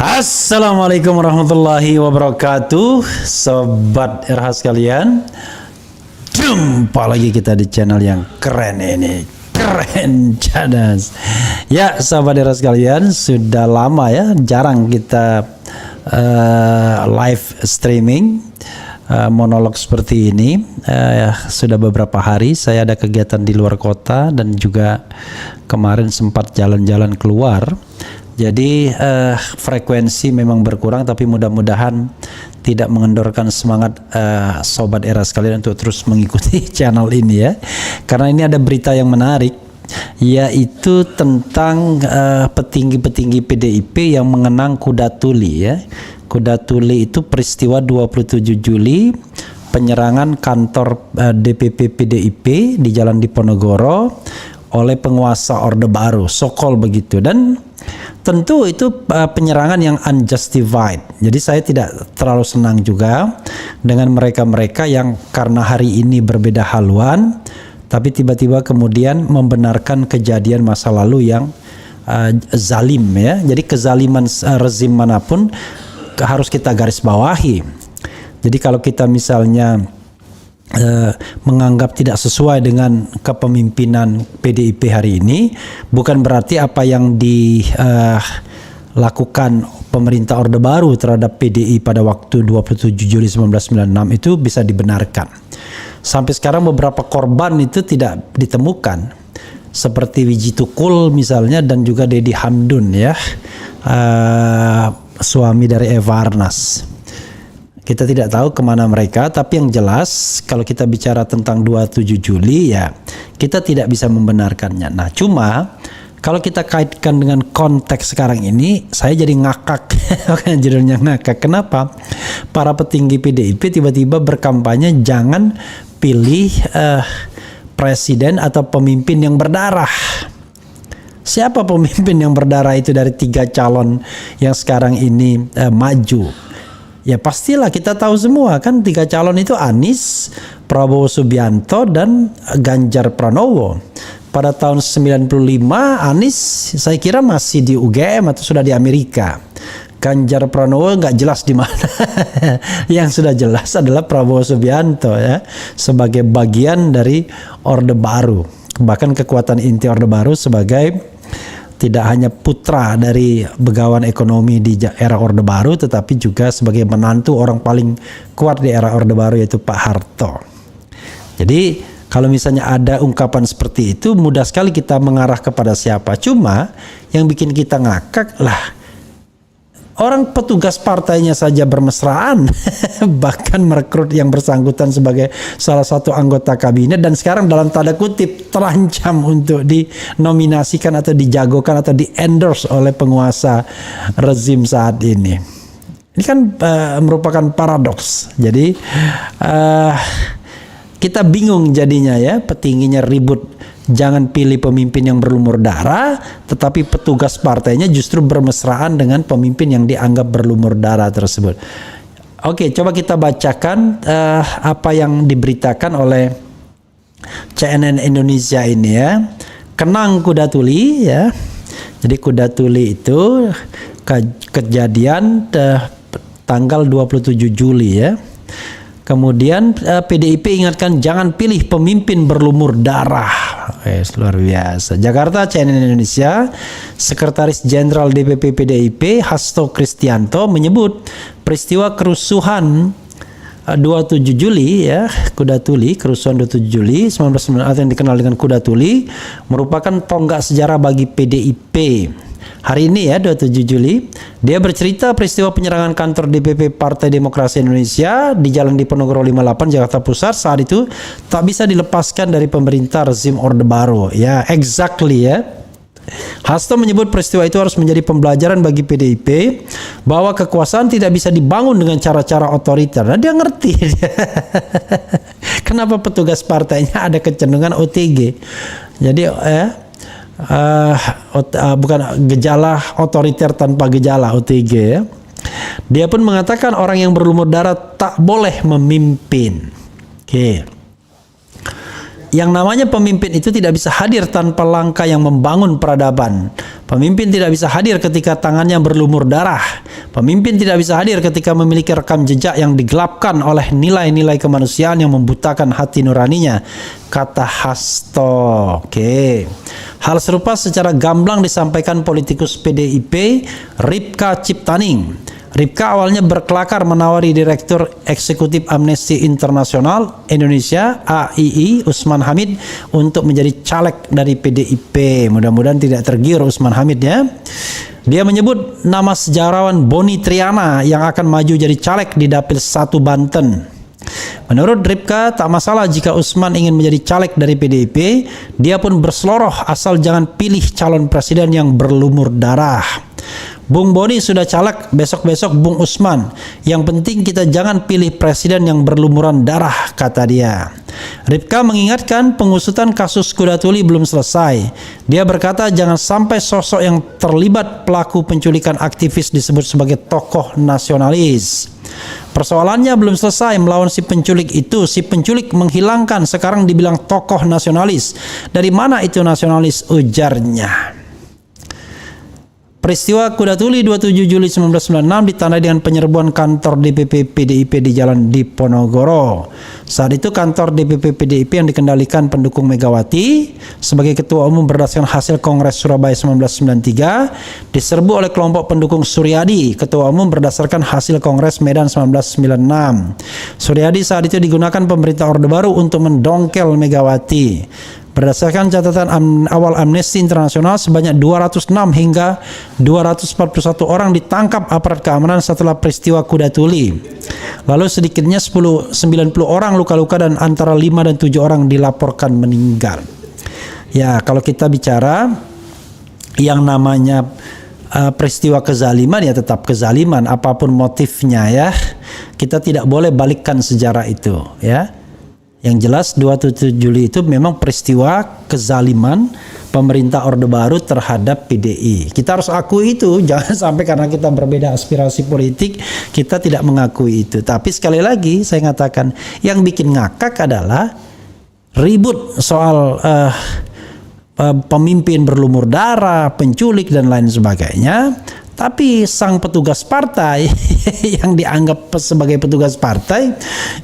Assalamualaikum warahmatullahi wabarakatuh, sobat RH sekalian. Jumpa lagi kita di channel yang keren ini, keren cadas. Ya, sobat RH sekalian, sudah lama ya jarang kita live streaming monolog seperti ini. Sudah beberapa hari saya ada kegiatan di luar kota dan juga kemarin sempat jalan-jalan keluar. Jadi frekuensi memang berkurang, tapi mudah-mudahan tidak mengendorkan semangat sobat era sekalian untuk terus mengikuti channel ini ya. Karena ini ada berita yang menarik, yaitu tentang petinggi-petinggi PDIP yang mengenang Kuda Tuli ya. Kuda Tuli itu peristiwa 27 Juli penyerangan kantor DPP PDIP di Jalan Diponegoro oleh penguasa Orde Baru, Sokol begitu. Dan tentu itu penyerangan yang unjustified. Jadi saya tidak terlalu senang juga dengan mereka-mereka yang karena hari ini berbeda haluan, tapi tiba-tiba kemudian membenarkan kejadian masa lalu yang zalim ya. Jadi kezaliman rezim manapun harus kita garis bawahi. Jadi kalau kita misalnya menganggap tidak sesuai dengan kepemimpinan PDIP hari ini, bukan berarti apa yang dilakukan pemerintah Orde Baru terhadap PDI pada waktu 27 Juli 1996 itu bisa dibenarkan. Sampai sekarang beberapa korban itu tidak ditemukan, seperti Wiji Tukul misalnya dan juga Dedi Hamdun ya, suami dari Eva Arnas. Kita tidak tahu kemana mereka, tapi yang jelas kalau kita bicara tentang 27 Juli ya kita tidak bisa membenarkannya. Nah cuma kalau kita kaitkan dengan konteks sekarang ini, saya jadi ngakak. Judulnya ngakak. Kenapa? Para petinggi PDIP tiba-tiba berkampanye jangan pilih presiden atau pemimpin yang berdarah. Siapa pemimpin yang berdarah itu dari 3 calon yang sekarang ini maju? Ya pastilah kita tahu semua kan 3 calon itu Anies, Prabowo Subianto dan Ganjar Pranowo. Pada tahun 95 Anies saya kira masih di UGM atau sudah di Amerika. Ganjar Pranowo nggak jelas di mana. Yang sudah jelas adalah Prabowo Subianto ya sebagai bagian dari Orde Baru. Bahkan kekuatan inti Orde Baru sebagai tidak hanya putra dari begawan ekonomi di era Orde Baru, tetapi juga sebagai menantu orang paling kuat di era Orde Baru yaitu Pak Harto. Jadi kalau misalnya ada ungkapan seperti itu mudah sekali kita mengarah kepada siapa. Cuma yang bikin kita ngakak lah orang petugas partainya saja bermesraan bahkan merekrut yang bersangkutan sebagai salah satu anggota kabinet dan sekarang dalam tanda kutip terancam untuk dinominasikan atau dijagokan atau di-endorse oleh penguasa rezim saat ini. Ini kan merupakan paradoks. Jadi kita bingung jadinya ya, petingginya ribut jangan pilih pemimpin yang berlumur darah, tetapi petugas partainya justru bermesraan dengan pemimpin yang dianggap berlumur darah tersebut. Oke, coba kita bacakan apa yang diberitakan oleh CNN Indonesia ini ya. Kenang Kuda Tuli ya. Jadi Kuda Tuli itu kejadian tanggal 27 Juli ya. Kemudian PDIP ingatkan jangan pilih pemimpin berlumur darah. Luar biasa. Jakarta, CNN Indonesia, Sekretaris Jenderal DPP PDIP Hasto Kristianto menyebut peristiwa kerusuhan 27 Juli ya, Kuda Tuli, kerusuhan 27 Juli 1990 yang dikenal dengan Kuda Tuli merupakan tonggak sejarah bagi PDIP. Hari ini ya 27 Juli dia bercerita peristiwa penyerangan kantor DPP Partai Demokrasi Indonesia di Jalan Diponegoro 58 Jakarta Pusat saat itu tak bisa dilepaskan dari pemerintah rezim Orde Baru ya, exactly ya. Hasto menyebut peristiwa itu harus menjadi pembelajaran bagi PDIP bahwa kekuasaan tidak bisa dibangun dengan cara-cara otoriter. Nah dia ngerti kenapa petugas partainya ada kecenderungan OTG. Jadi bukan gejala otoriter tanpa gejala OTG ya. Dia pun mengatakan orang yang berlumur darah tak boleh memimpin. Oke. Yang namanya pemimpin itu tidak bisa hadir tanpa langkah yang membangun peradaban. Pemimpin tidak bisa hadir ketika tangannya berlumur darah. Pemimpin tidak bisa hadir ketika memiliki rekam jejak yang digelapkan oleh nilai-nilai kemanusiaan yang membutakan hati nuraninya, kata Hasto. Oke. Hal serupa secara gamblang disampaikan politikus PDIP Ripka Ciptaning. Ripka awalnya berkelakar menawari Direktur Eksekutif Amnesty International Indonesia AII Usman Hamid untuk menjadi caleg dari PDIP. Mudah-mudahan tidak tergiur Usman Hamid ya. Dia menyebut nama sejarawan Boni Triana yang akan maju jadi caleg di Dapil 1 Banten. Menurut Ripka, tak masalah jika Usman ingin menjadi caleg dari PDIP. Dia pun berseloroh asal jangan pilih calon presiden yang berlumur darah. Bung Boni sudah caleg, besok-besok Bung Usman. Yang penting kita jangan pilih presiden yang berlumuran darah, kata dia. Ripka mengingatkan pengusutan kasus Kuda Tuli belum selesai. Dia berkata jangan sampai sosok yang terlibat pelaku penculikan aktivis disebut sebagai tokoh nasionalis. Persoalannya belum selesai melawan si penculik itu. Si penculik menghilangkan, sekarang dibilang tokoh nasionalis. Dari mana itu nasionalis, ujarnya. Peristiwa Kuda Tuli 27 Juli 1996 ditandai dengan penyerbuan kantor DPP PDIP di Jalan Diponegoro. Saat itu kantor DPP PDIP yang dikendalikan pendukung Megawati sebagai ketua umum berdasarkan hasil Kongres Surabaya 1993 diserbu oleh kelompok pendukung Suryadi, ketua umum berdasarkan hasil Kongres Medan 1996. Suryadi saat itu digunakan pemerintah Orde Baru untuk mendongkel Megawati. Berdasarkan catatan awal Amnesty Internasional, sebanyak 206 hingga 241 orang ditangkap aparat keamanan setelah peristiwa Kuda Tuli. Lalu sedikitnya 90 orang luka-luka dan antara 5 dan 7 orang dilaporkan meninggal. Ya, kalau kita bicara yang namanya peristiwa kezaliman, ya tetap kezaliman apapun motifnya ya. Kita tidak boleh balikkan sejarah itu ya. Yang jelas 27 Juli itu memang peristiwa kezaliman pemerintah Orde Baru terhadap PDI. Kita harus akui itu, jangan sampai karena kita berbeda aspirasi politik kita tidak mengakui itu. Tapi sekali lagi saya katakan yang bikin ngakak adalah ribut soal pemimpin berlumur darah, penculik dan lain sebagainya. Tapi sang petugas partai yang dianggap sebagai petugas partai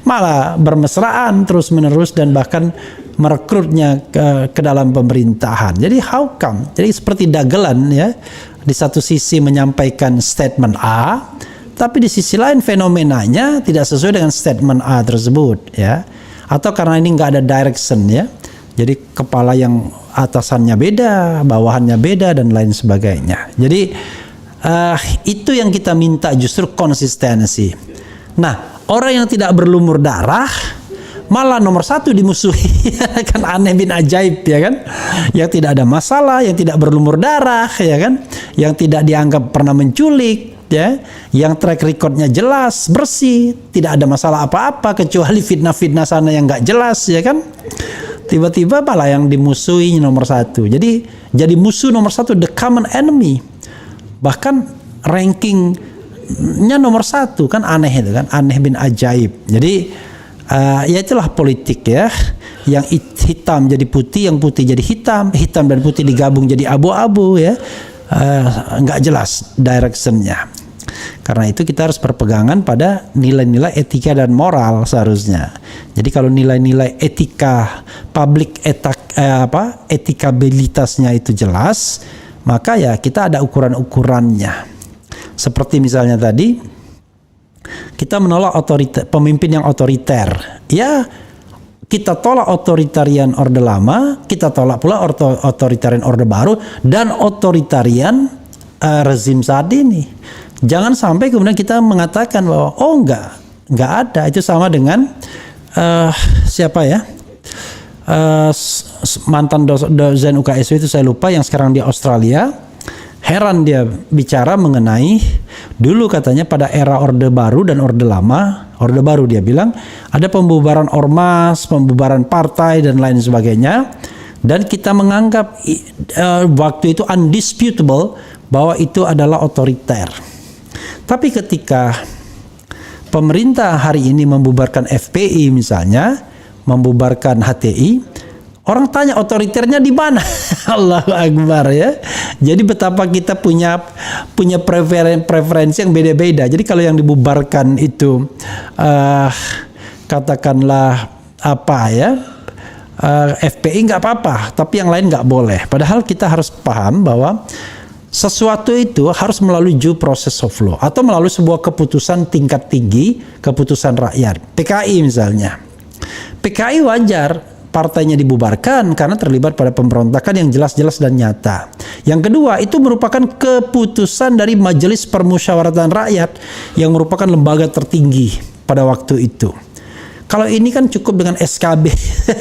malah bermesraan terus-menerus dan bahkan merekrutnya ke dalam pemerintahan. Jadi how come? Jadi seperti dagelan ya. Di satu sisi menyampaikan statement A, tapi di sisi lain fenomenanya tidak sesuai dengan statement A tersebut ya. Atau karena ini nggak ada direction ya. Jadi kepala yang atasannya beda, bawahannya beda dan lain sebagainya. Jadi itu yang kita minta, justru konsistensi. Nah, orang yang tidak berlumur darah malah nomor 1 dimusuhi. Kan aneh bin ajaib ya kan, yang tidak ada masalah, yang tidak berlumur darah ya kan, yang tidak dianggap pernah menculik ya, yang track recordnya jelas, bersih, tidak ada masalah apa-apa kecuali fitnah-fitnah sana yang nggak jelas ya kan. Tiba-tiba malah yang dimusuhi nomor 1. Jadi musuh nomor 1, the common enemy. Bahkan rankingnya nomor 1, kan aneh itu kan, aneh bin ajaib. Jadi ya itulah politik ya, yang hitam jadi putih, yang putih jadi hitam, hitam dan putih digabung jadi abu-abu ya, nggak jelas directionnya. Karena itu kita harus berpegangan pada nilai-nilai etika dan moral seharusnya. Jadi kalau nilai-nilai etika publik etikabilitasnya itu jelas, maka ya kita ada ukuran-ukurannya. Seperti misalnya tadi kita menolak pemimpin yang otoriter. Ya, kita tolak otoritarian Orde Lama, kita tolak pula otoritarian Orde Baru dan otoritarian rezim saat ini. Jangan sampai kemudian kita mengatakan bahwa oh enggak ada. Itu sama dengan siapa ya? Mantan dosen UKSW itu saya lupa, yang sekarang di Australia. Heran dia bicara mengenai dulu katanya pada era Orde Baru dan Orde Lama. Orde Baru dia bilang ada pembubaran ormas, pembubaran partai dan lain sebagainya, dan kita menganggap waktu itu undisputable bahwa itu adalah otoriter. Tapi ketika pemerintah hari ini membubarkan FPI misalnya, membubarkan HTI, Orang tanya otoriternya di mana? Allahu Akbar ya. Jadi betapa kita punya preferensi yang beda-beda. Jadi kalau yang dibubarkan itu katakanlah apa ya, FPI nggak apa-apa, tapi yang lain nggak boleh. Padahal kita harus paham bahwa sesuatu itu harus melalui due process of law atau melalui sebuah keputusan tingkat tinggi, keputusan rakyat. PKI misalnya. PKI wajar partainya dibubarkan karena terlibat pada pemberontakan yang jelas-jelas dan nyata. Yang kedua, itu merupakan keputusan dari Majelis Permusyawaratan Rakyat yang merupakan lembaga tertinggi pada waktu itu. Kalau ini kan cukup dengan SKB,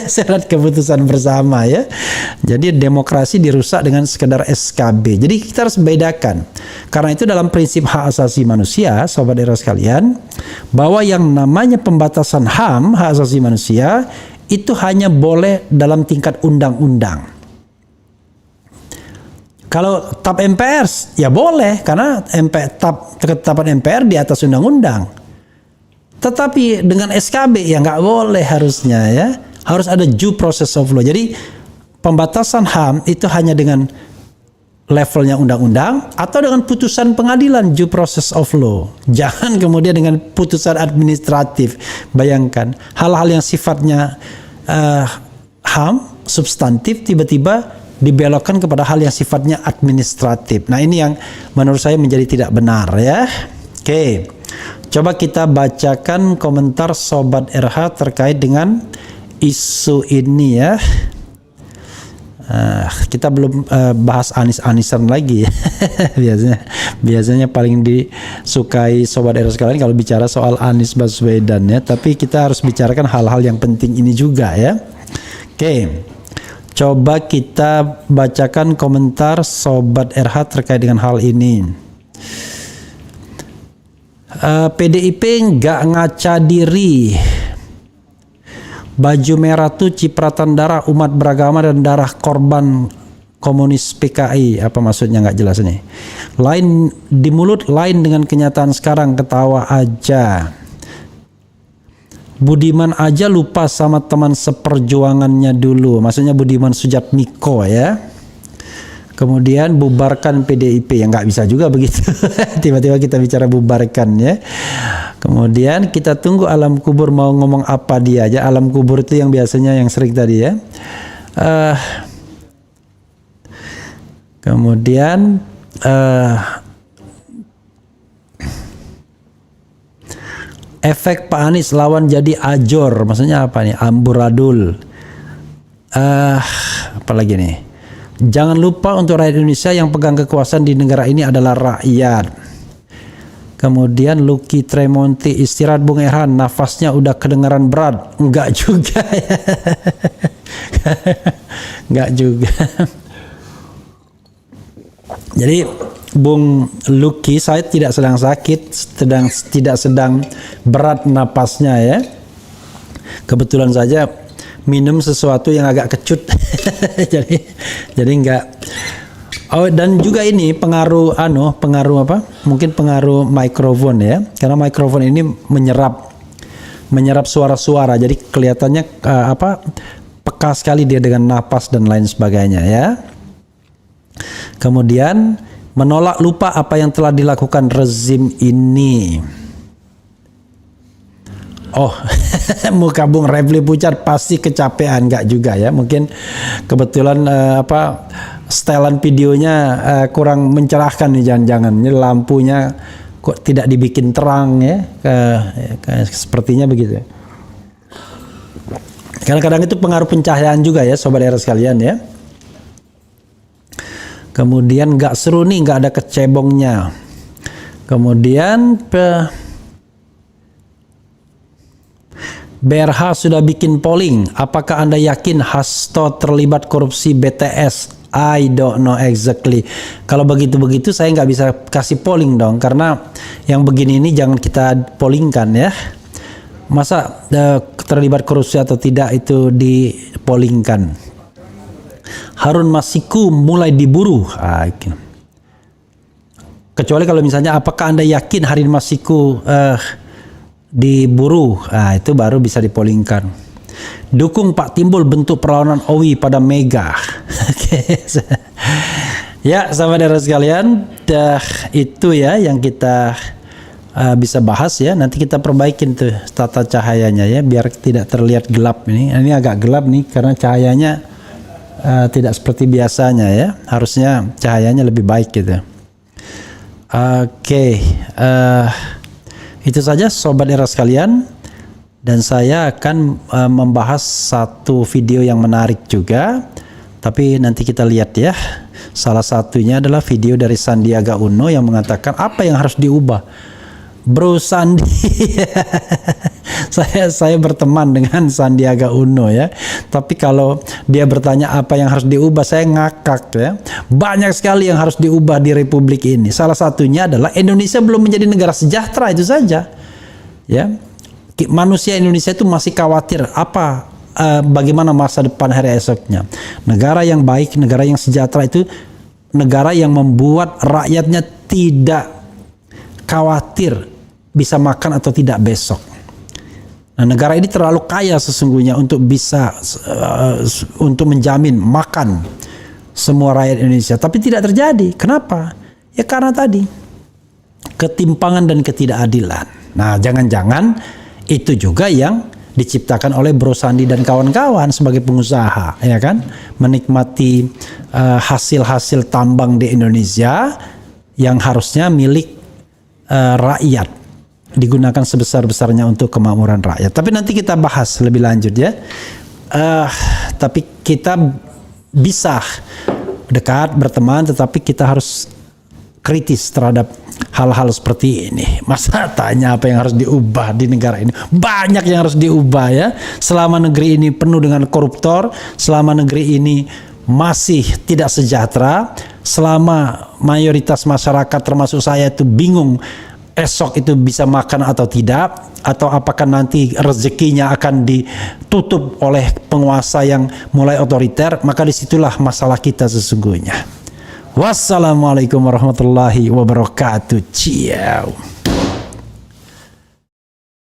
surat keputusan bersama ya. Jadi demokrasi dirusak dengan sekedar SKB. Jadi kita harus bedakan. Karena itu dalam prinsip hak asasi manusia, sobat era sekalian, bahwa yang namanya pembatasan HAM, hak asasi manusia, itu hanya boleh dalam tingkat undang-undang. Kalau TAP MPR ya boleh karena ketetapan MPR di atas undang-undang. Tetapi dengan SKB ya nggak boleh harusnya ya. Harus ada due process of law. Jadi pembatasan HAM itu hanya dengan levelnya undang-undang atau dengan putusan pengadilan due process of law. Jangan kemudian dengan putusan administratif. Bayangkan hal-hal yang sifatnya HAM substantif tiba-tiba dibelokkan kepada hal yang sifatnya administratif. Nah ini yang menurut saya menjadi tidak benar ya. Oke. Coba kita bacakan komentar Sobat RH terkait dengan isu ini ya. Kita belum bahas Anisan lagi. biasanya paling disukai Sobat RH sekalian kalau bicara soal Anies Baswedan ya. Tapi kita harus bicarakan hal-hal yang penting ini juga ya. Oke. Coba kita bacakan komentar Sobat RH terkait dengan hal ini. PDIP nggak ngaca diri. Baju merah tuh cipratan darah umat beragama dan darah korban komunis PKI. Apa maksudnya nggak jelas nih. Lain di mulut, lain dengan kenyataan sekarang, ketawa aja. Budiman aja lupa sama teman seperjuangannya dulu. Maksudnya Budiman Sujatmiko ya. Kemudian bubarkan PDIP, ya nggak bisa juga begitu. Tiba-tiba kita bicara bubarkan ya. Kemudian kita tunggu alam kubur mau ngomong apa dia aja. Alam kubur itu yang biasanya yang sering tadi ya. Kemudian efek Pak Anies lawan jadi ajor, maksudnya apa nih? Amburadul. Apa lagi nih? Jangan lupa untuk rakyat Indonesia yang pegang kekuasaan di negara ini adalah rakyat. Kemudian Lucky Tremonti, istirahat Bung Erhan, nafasnya udah kedengaran berat. Enggak juga ya. Enggak juga. Jadi Bung Lucky, saya tidak sedang sakit, tidak sedang berat napasnya ya. Kebetulan saja minum sesuatu yang agak kecut. jadi enggak. Oh, dan juga ini pengaruh apa? Mungkin pengaruh mikrofon ya. Karena mikrofon ini menyerap suara-suara. Jadi kelihatannya peka sekali dia dengan napas dan lain sebagainya ya. Kemudian menolak lupa apa yang telah dilakukan rezim ini. Oh, muka Bung Refli Pucat pasti kecapean, enggak juga ya. Mungkin kebetulan setelan videonya kurang mencerahkan nih, jangan-jangan ini lampunya kok tidak dibikin terang ya. Sepertinya begitu. Kadang-kadang itu pengaruh pencahayaan juga ya, sobat era sekalian ya. Kemudian nggak seru nih, nggak ada kecebongnya. Kemudian BRH sudah bikin polling. Apakah Anda yakin Hasto terlibat korupsi BTS? I don't know exactly. Kalau begitu-begitu saya nggak bisa kasih polling dong. Karena yang begini ini jangan kita pollingkan ya. Masa terlibat korupsi atau tidak itu dipollingkan. Harun Masiku mulai diburu. Kecuali kalau misalnya apakah Anda yakin Harun Masiku diburu, itu baru bisa dipollingkan. Dukung Pak Timbul bentuk perlawanan Owi pada Mega. Oke. Ya, sahabat sekalian, itu ya yang kita bisa bahas ya. Nanti kita perbaikin tuh tata cahayanya ya, biar tidak terlihat gelap ini. Ini agak gelap nih karena cahayanya tidak seperti biasanya ya. Harusnya cahayanya lebih baik gitu. Oke, itu saja sobat era sekalian. Dan saya akan membahas satu video yang menarik juga. Tapi nanti kita lihat ya. Salah satunya adalah video dari Sandiaga Uno yang mengatakan apa yang harus diubah. Bro Sandi, saya berteman dengan Sandiaga Uno ya. Tapi kalau dia bertanya apa yang harus diubah, saya ngakak ya. Banyak sekali yang harus diubah di Republik ini. Salah satunya adalah Indonesia belum menjadi negara sejahtera, itu saja. Ya, manusia Indonesia itu masih khawatir bagaimana masa depan hari esoknya. Negara yang baik, negara yang sejahtera itu negara yang membuat rakyatnya tidak khawatir bisa makan atau tidak besok. Nah, negara ini terlalu kaya sesungguhnya untuk bisa untuk menjamin makan semua rakyat Indonesia, tapi tidak terjadi. Kenapa? Ya karena tadi ketimpangan dan ketidakadilan. Nah, jangan-jangan itu juga yang diciptakan oleh Bro Sandi dan kawan-kawan sebagai pengusaha, ya kan? Menikmati hasil-hasil tambang di Indonesia yang harusnya milik rakyat, digunakan sebesar-besarnya untuk kemakmuran rakyat. Tapi nanti kita bahas lebih lanjut ya. Tapi kita bisa dekat, berteman, tetapi kita harus kritis terhadap hal-hal seperti ini. Masa tanya apa yang harus diubah di negara ini? Banyak yang harus diubah ya. Selama negeri ini penuh dengan koruptor, selama negeri ini masih tidak sejahtera, selama mayoritas masyarakat termasuk saya itu bingung esok itu bisa makan atau tidak, atau apakah nanti rezekinya akan ditutup oleh penguasa yang mulai otoriter, maka disitulah masalah kita sesungguhnya. Wassalamualaikum warahmatullahi wabarakatuh. Ciao.